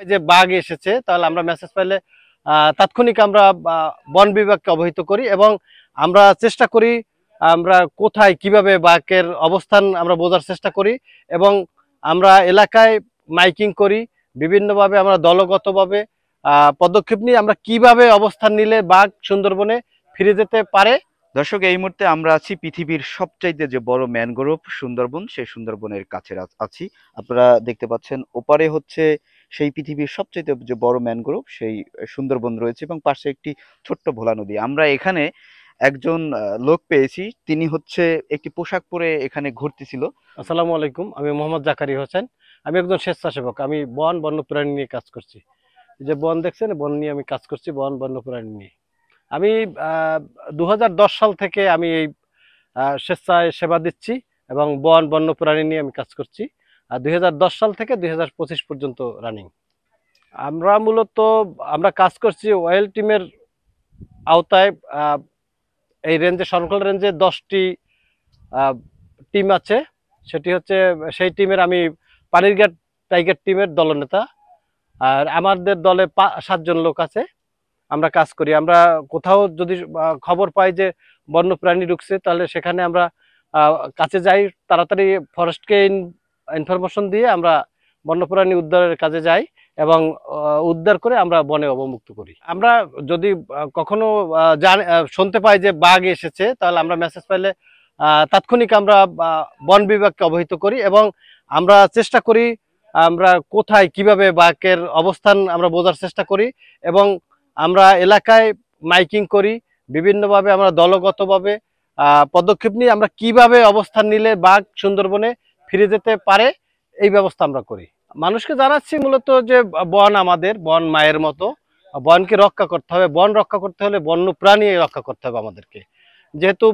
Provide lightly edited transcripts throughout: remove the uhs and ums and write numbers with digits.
যে বাঘ এসেছে তাহলে আমরা মেসেজ পাইলে তাৎক্ষণিক আমরা বন বিভাগকে অবহিত করি এবং আমরা চেষ্টা করি আমরা কোথায় কিভাবে বাঘের অবস্থান আমরা বোঝার চেষ্টা করি এবং আমরা এলাকায় মাইকিং করি বিভিন্নভাবে আমরা দলগতভাবে পদক্ষেপ নিয়ে আমরা কিভাবে অবস্থান নিলে বাঘ সুন্দরবনে ফিরে যেতে পারে। দর্শক, এই মুহূর্তে আমরা আছি পৃথিবীর সবচাইতে যে বড় ম্যানগ্রোভ সুন্দরবন, সেই সুন্দরবনের কাছে আছি। আপনারা দেখতে পাচ্ছেন ওপারে হচ্ছে সেই পৃথিবীর সবচাইতে যে বড় ম্যানগ্রোভ সেই সুন্দরবন রয়েছে এবং পাশে একটি ছোট্ট ভোলা নদী। আমরা এখানে একজন লোক পেয়েছি, তিনি হচ্ছে একটি পোশাক পরে এখানে ঘুরতেছিল। আসসালামু আলাইকুম, আমি মোহাম্মদ জাকারি হোসেন। আমি একজন স্বেচ্ছাসেবক। আমি বন বন্যপ্রাণী নিয়ে কাজ করছি। যে বন দেখছেন, বন নিয়ে আমি কাজ করছি, বন বন্যপ্রাণী নিয়ে। আমি 2010 সাল থেকে আমি এই স্বেচ্ছায় সেবা দিচ্ছি এবং বন বন্যপ্রাণী নিয়ে আমি কাজ করছি। আর 2010 সাল থেকে 2025 পর্যন্ত রানিং। আমরা মূলত আমরা কাজ করছি ওয়েল টিমের আওতায়। এই রেঞ্জে, শরণখোলা রেঞ্জে 10টি টিম আছে। সেটি হচ্ছে সেই টিমের আমি পানিরঘাট টাইগার টিমের দলনেতা। আর আমাদের দলে 7 জন লোক আছে। আমরা কাজ করি। আমরা কোথাও যদি খবর পাই যে বন্যপ্রাণী ঢুকছে তাহলে সেখানে আমরা কাছে যাই, তাড়াতাড়ি ফরেস্টকে ইনফরমেশন দিয়ে আমরা বন্যপ্রাণী উদ্ধারের কাজে যাই এবং উদ্ধার করে আমরা বনে অবমুক্ত করি। আমরা যদি কখনো শুনতে পাই যে বাঘ এসেছে তাহলে আমরা মেসেজ পাইলে তাৎক্ষণিক আমরা বন বিভাগকে অবহিত করি এবং আমরা চেষ্টা করি আমরা কোথায় কিভাবে বাঘের অবস্থান আমরা বোঝার চেষ্টা করি এবং আমরা এলাকায় মাইকিং করি বিভিন্নভাবে আমরা দলগতভাবে পদক্ষেপ নিয়ে আমরা কিভাবে অবস্থান নিলে বাঘ সুন্দরবনে ফিরে যেতে পারে এই ব্যবস্থা আমরা করি। মানুষকে জানাচ্ছি মূলত যে বন আমাদের, বন মায়ের মতো, বনকে রক্ষা করতে হবে। বন রক্ষা করতে হলে বন্যপ্রাণী রক্ষা করতে হবে আমাদেরকে। যেহেতু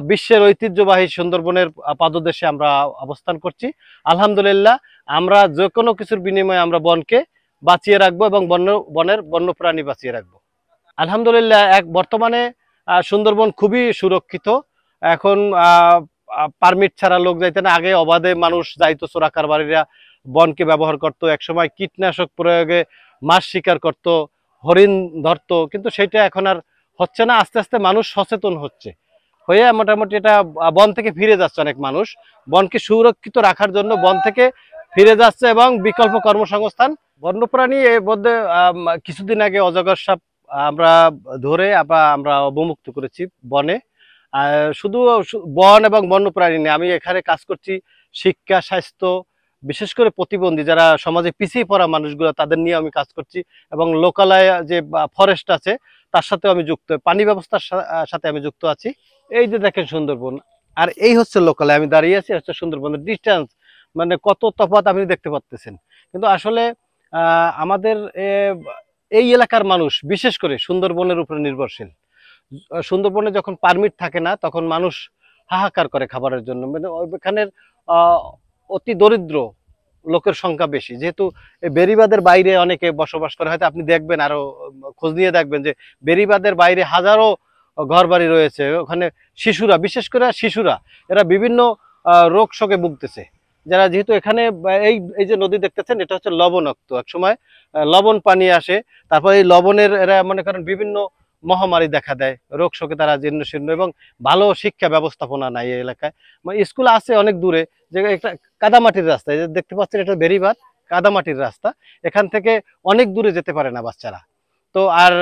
বিশ্বের ঐতিহ্যবাহী সুন্দরবনের পাদদেশে আমরা অবস্থান করছি, আলহামদুলিল্লাহ আমরা যে কোনো কিছুর বিনিময়ে আমরা বনকে বাঁচিয়ে রাখবো এবং বনের বন্যপ্রাণী বাঁচিয়ে রাখবো। আলহামদুলিল্লাহ বর্তমানে সুন্দরবন খুবই সুরক্ষিত। এখন পারমিট ছাড়া লোক যাইতে না। আগে অবাধে মানুষ যাইতো, চোরা কারবারিরা বনকে ব্যবহার করতো, একসময় কীটনাশক প্রয়োগে মাছ শিকার করত, হরিণ ধরতো, কিন্তু সেটা এখন আর হচ্ছে না। আস্তে আস্তে মানুষ সচেতন হচ্ছে, হয়ে মোটামুটি এটা বন থেকে ফিরে যাচ্ছে। অনেক মানুষ বনকে সুরক্ষিত রাখার জন্য বন থেকে ফিরে যাচ্ছে এবং বিকল্প কর্মসংস্থান। বন্যপ্রাণী এর মধ্যে কিছুদিন আগে অজগর সাপ আমরা ধরে আমরা অবমুক্ত করেছি বনে। শুধু বন এবং বন্যপ্রাণী নিয়ে আমি এখানে কাজ করছি শিক্ষা, স্বাস্থ্য, বিশেষ করে প্রতিবন্ধী যারা সমাজে পিছিয়ে পড়া মানুষগুলো, তাদের নিয়ে আমি কাজ করছি এবং লোকালয় যে ফরেস্ট আছে তার সাথে আমি যুক্ত, পানি ব্যবস্থার সাথে আমি যুক্ত আছি। এই যে দেখেন সুন্দরবন, আর এই হচ্ছে লোকালয়। আমি দাঁড়িয়ে আছি, হচ্ছে সুন্দরবনের ডিস্টেন্স, মানে কত তফাৎ আপনি দেখতে পাচ্ছেন। কিন্তু আসলে আমাদের এই এলাকার মানুষ বিশেষ করে সুন্দরবনের উপরে নির্ভরশীল। সুন্দরবনে যখন পারমিট থাকে না তখন মানুষ হাহাকার করে খাবারের জন্য। মানে ওইখানের অতি দরিদ্র লোকের সংখ্যা বেশি, যেহেতু বেড়িবাঁধের বাইরে অনেকে বসবাস করে। হয়তো আপনি দেখবেন, আরো খোঁজ নিয়ে দেখবেন যে বেড়িবাঁধের বাইরে হাজারো ঘর বাড়ি রয়েছে। ওখানে শিশুরা, বিশেষ করে শিশুরা, এরা বিভিন্ন রোগ শোকে ভুগতেছে। যারা যেহেতু এখানে এই যে নদী দেখতেছেন, এটা হচ্ছে লবণাক্ত। একসময় লবণ পানি আসে, তারপর এই লবণের এরা মনে করেন বিভিন্ন মহামারী দেখা দেয়, রোগ শোকে তারা জীর্ণ শীর্ণ, এবং ভালো শিক্ষা ব্যবস্থাপনা নাই এই এলাকায়। স্কুল আছে অনেক দূরে, যে একটা কাদামাটির রাস্তা, এই যে দেখতে পাচ্ছেন এটা বেড়িবাঁধ, কাদামাটির রাস্তা। এখান থেকে অনেক দূরে যেতে পারে না বাচ্চারা। তো আর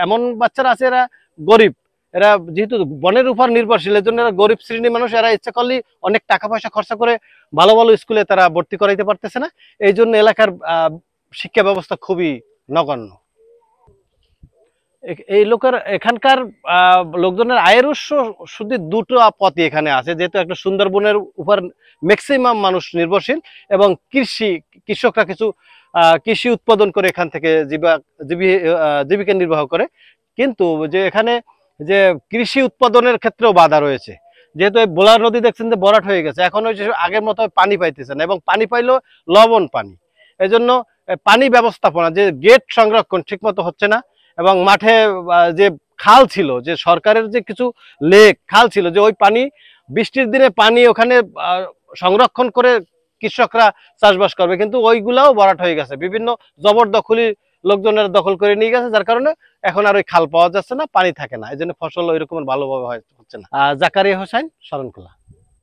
এমন বাচ্চারা আছে এরা গরিব, এরা যেহেতু বনের উপর নির্ভরশীল, এর জন্য এরা গরিব শ্রেণীর মানুষ। এরা ইচ্ছা করলেই অনেক টাকা পয়সা খরচা করে ভালো ভালো স্কুলে তারা ভর্তি করাইতে পারতেছে না। এই জন্য এলাকার শিক্ষা ব্যবস্থা খুবই নগণ্য। এই এখানকার লোকজনের আয়ের উৎস শুধু দুটো পথই এখানে আছে, যেহেতু একটা সুন্দরবনের উপর ম্যাক্সিমাম মানুষ নির্ভরশীল এবং কৃষকরা কিছু কৃষি উৎপাদন করে এখান থেকে জীবিকা নির্বাহ করে। কিন্তু যে এখানে যে কৃষি উৎপাদনের ক্ষেত্রেও বাধা রয়েছে, যেহেতু এই বোলার নদী দেখছেন যে ভরাট হয়ে গেছে, এখন ওই যে আগের মতো পানি পাইতেছে না, এবং পানি পাইলেও লবণ পানি। এই জন্য পানি ব্যবস্থাপনা, যে গেট সংরক্ষণ ঠিক মতো হচ্ছে না, এবং মাঠে যে খাল ছিল, যে সরকারের যে কিছু খাল ছিল, যে ওই পানি বৃষ্টির দিনে পানি ওখানে সংরক্ষণ করে কৃষকরা চাষবাস করবে, কিন্তু ওইগুলাও ভরাট হয়ে গেছে, বিভিন্ন জবরদখলি লোকজনের দখল করে নিয়ে গেছে, যার কারণে এখন আর ওই খাল পাওয়া যাচ্ছে না, পানি থাকে না, এই জন্য ফসল ওই রকম ভালোভাবে হচ্ছে না। জাকারিয়া হোসেন, শরণখোলা।